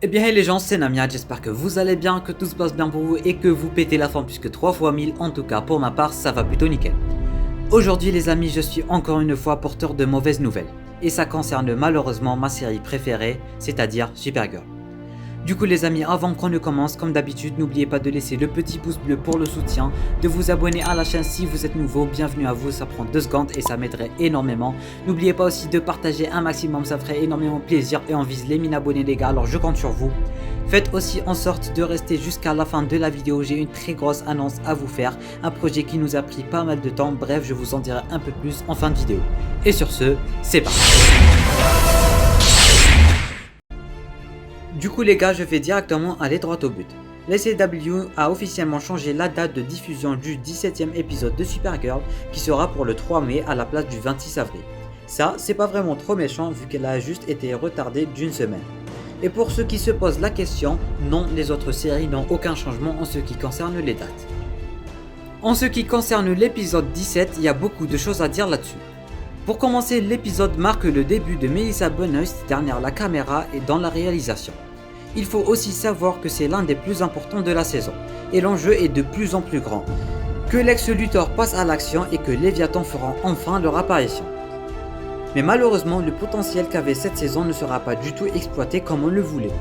Eh bien hey les gens, c'est Namia, j'espère que vous allez bien, que tout se passe bien pour vous et que vous pétez la forme puisque 3 fois 1000, en tout cas pour ma part, ça va plutôt nickel. Aujourd'hui les amis, je suis encore une fois porteur de mauvaises nouvelles. Et ça concerne malheureusement ma série préférée, c'est-à-dire Supergirl. Du coup les amis, avant qu'on ne commence, comme d'habitude, n'oubliez pas de laisser le petit pouce bleu pour le soutien, de vous abonner à la chaîne si vous êtes nouveau, bienvenue à vous, ça prend 2 secondes et ça m'aiderait énormément. N'oubliez pas aussi de partager un maximum, ça ferait énormément plaisir et on vise les 1000 abonnés les gars, alors je compte sur vous. Faites aussi en sorte de rester jusqu'à la fin de la vidéo, j'ai une très grosse annonce à vous faire, un projet qui nous a pris pas mal de temps, bref je vous en dirai un peu plus en fin de vidéo. Et sur ce, c'est parti. Du coup les gars, je vais directement aller droit au but. La CW a officiellement changé la date de diffusion du 17e épisode de Supergirl qui sera pour le 3 mai à la place du 26 avril. Ça, c'est pas vraiment trop méchant vu qu'elle a juste été retardée d'une semaine. Et pour ceux qui se posent la question, non, les autres séries n'ont aucun changement en ce qui concerne les dates. En ce qui concerne l'épisode 17, il y a beaucoup de choses à dire là-dessus. Pour commencer, l'épisode marque le début de Melissa Benoist derrière la caméra et dans la réalisation. Il faut aussi savoir que c'est l'un des plus importants de la saison, et l'enjeu est de plus en plus grand. Que Lex Luthor passe à l'action et que Léviathan fera enfin leur apparition. Mais malheureusement, le potentiel qu'avait cette saison ne sera pas du tout exploité comme on le voulait.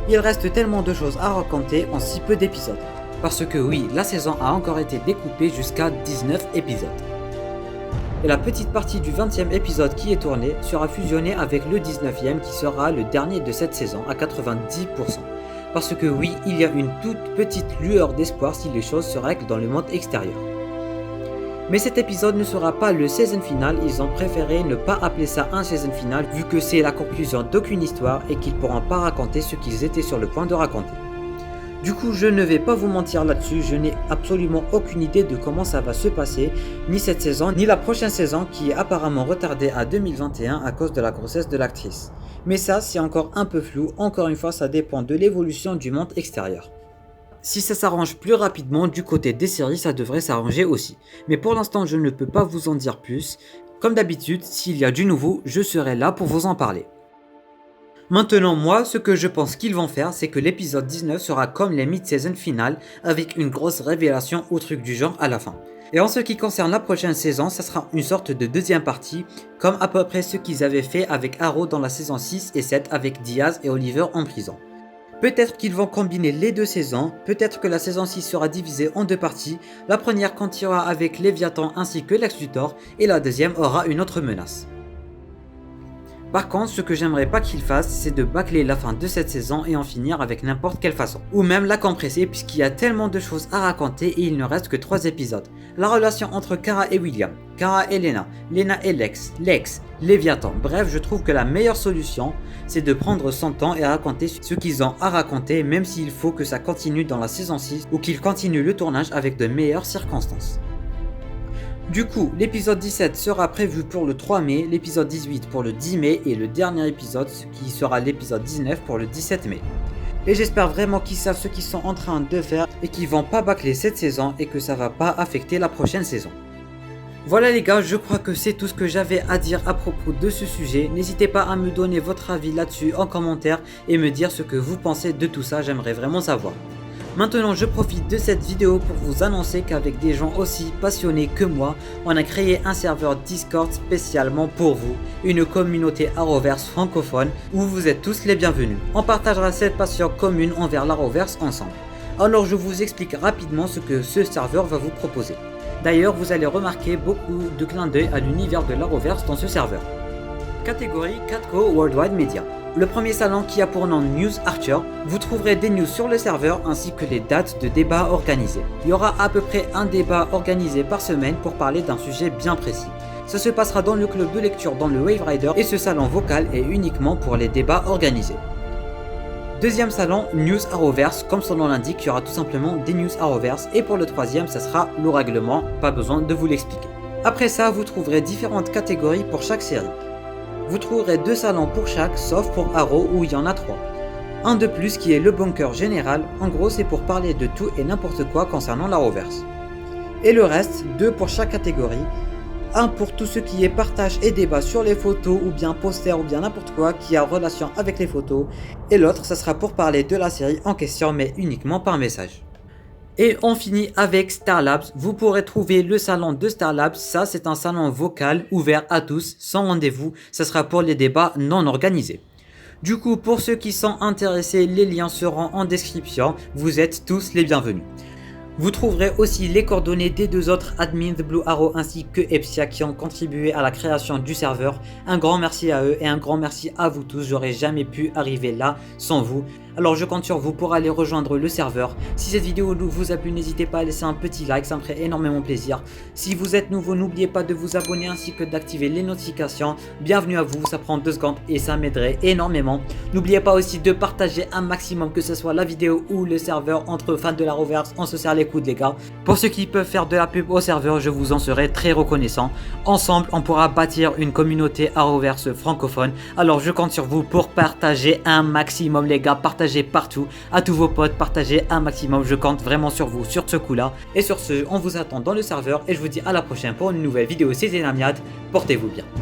Il reste tellement de choses à raconter en si peu d'épisodes. Parce que oui, la saison a encore été découpée jusqu'à 19 épisodes. Et la petite partie du 20e épisode qui est tournée sera fusionnée avec le 19e qui sera le dernier de cette saison à 90%. Parce que oui, il y a une toute petite lueur d'espoir si les choses se règlent dans le monde extérieur. Mais cet épisode ne sera pas le season final, ils ont préféré ne pas appeler ça un season final vu que c'est la conclusion d'aucune histoire et qu'ils ne pourront pas raconter ce qu'ils étaient sur le point de raconter. Du coup, je ne vais pas vous mentir là-dessus, je n'ai absolument aucune idée de comment ça va se passer, ni cette saison, ni la prochaine saison qui est apparemment retardée à 2021 à cause de la grossesse de l'actrice. Mais ça, c'est encore un peu flou, encore une fois, ça dépend de l'évolution du monde extérieur. Si ça s'arrange plus rapidement, du côté des séries, ça devrait s'arranger aussi. Mais pour l'instant, je ne peux pas vous en dire plus. Comme d'habitude, s'il y a du nouveau, je serai là pour vous en parler. Maintenant moi, ce que je pense qu'ils vont faire, c'est que l'épisode 19 sera comme les mid-season finales, avec une grosse révélation ou truc du genre à la fin. Et en ce qui concerne la prochaine saison, ça sera une sorte de deuxième partie, comme à peu près ce qu'ils avaient fait avec Arrow dans la saison 6 et 7 avec Diaz et Oliver en prison. Peut-être qu'ils vont combiner les deux saisons, peut-être que la saison 6 sera divisée en deux parties, la première continuera avec Léviathan ainsi que Lex Luthor, et la deuxième aura une autre menace. Par contre, ce que j'aimerais pas qu'ils fassent, c'est de bâcler la fin de cette saison et en finir avec n'importe quelle façon. Ou même la compresser puisqu'il y a tellement de choses à raconter et il ne reste que 3 épisodes. La relation entre Kara et William, Kara et Lena, Lena et Lex, Léviathan. Bref, je trouve que la meilleure solution, c'est de prendre son temps et raconter ce qu'ils ont à raconter, même s'il faut que ça continue dans la saison 6 ou qu'ils continuent le tournage avec de meilleures circonstances. Du coup, l'épisode 17 sera prévu pour le 3 mai, l'épisode 18 pour le 10 mai et le dernier épisode qui sera l'épisode 19 pour le 17 mai. Et j'espère vraiment qu'ils savent ce qu'ils sont en train de faire et qu'ils vont pas bâcler cette saison et que ça va pas affecter la prochaine saison. Voilà les gars, je crois que c'est tout ce que j'avais à dire à propos de ce sujet. N'hésitez pas à me donner votre avis là-dessus en commentaire et me dire ce que vous pensez de tout ça, j'aimerais vraiment savoir. Maintenant, je profite de cette vidéo pour vous annoncer qu'avec des gens aussi passionnés que moi, on a créé un serveur Discord spécialement pour vous, une communauté Arrowverse francophone où vous êtes tous les bienvenus. On partagera cette passion commune envers l'Arrowverse ensemble. Alors je vous explique rapidement ce que ce serveur va vous proposer. D'ailleurs, vous allez remarquer beaucoup de clins d'œil à l'univers de l'Arrowverse dans ce serveur. Catégorie Catco Worldwide Media. Le premier salon qui a pour nom News Archer, vous trouverez des news sur le serveur ainsi que les dates de débats organisés. Il y aura à peu près un débat organisé par semaine pour parler d'un sujet bien précis. Ça se passera dans le club de lecture dans le Wave Rider et ce salon vocal est uniquement pour les débats organisés. Deuxième salon, News Arrowverse, comme son nom l'indique, il y aura tout simplement des News Arrowverse et pour le troisième, ça sera le règlement, pas besoin de vous l'expliquer. Après ça, vous trouverez différentes catégories pour chaque série. Vous trouverez 2 salons pour chaque, sauf pour Arrow où il y en a 3. Un de plus qui est le bunker général, en gros c'est pour parler de tout et n'importe quoi concernant l'Arrowverse. Et le reste, 2 pour chaque catégorie. Un pour tout ce qui est partage et débat sur les photos ou bien posters ou bien n'importe quoi qui a relation avec les photos. Et l'autre, ça sera pour parler de la série en question mais uniquement par message. Et on finit avec Starlabs. Vous pourrez trouver le salon de Starlabs. Ça, c'est un salon vocal ouvert à tous, sans rendez-vous. Ça sera pour les débats non organisés. Du coup, pour ceux qui sont intéressés, les liens seront en description. Vous êtes tous les bienvenus. Vous trouverez aussi les coordonnées des deux autres admins de Blue Arrow ainsi que Epsia qui ont contribué à la création du serveur. Un grand merci à eux et un grand merci à vous tous. J'aurais jamais pu arriver là sans vous. Alors je compte sur vous pour aller rejoindre le serveur. Si cette vidéo vous a plu, n'hésitez pas à laisser un petit like, ça me ferait énormément plaisir. Si vous êtes nouveau, n'oubliez pas de vous abonner ainsi que d'activer les notifications. Bienvenue à vous, ça prend 2 secondes et ça m'aiderait énormément. N'oubliez pas aussi de partager un maximum, que ce soit la vidéo ou le serveur. Entre fans de l'Arrowverse, on se serre les coudes les gars. Pour ceux qui peuvent faire de la pub au serveur, je vous en serai très reconnaissant. Ensemble, on pourra bâtir une communauté Arrowverse francophone. Alors je compte sur vous pour partager un maximum les gars. Partagez partout, à tous vos potes, partagez un maximum, je compte vraiment sur vous sur ce coup là. Et sur ce, on vous attend dans le serveur et je vous dis à la prochaine pour une nouvelle vidéo. C'était Namiad, portez-vous bien.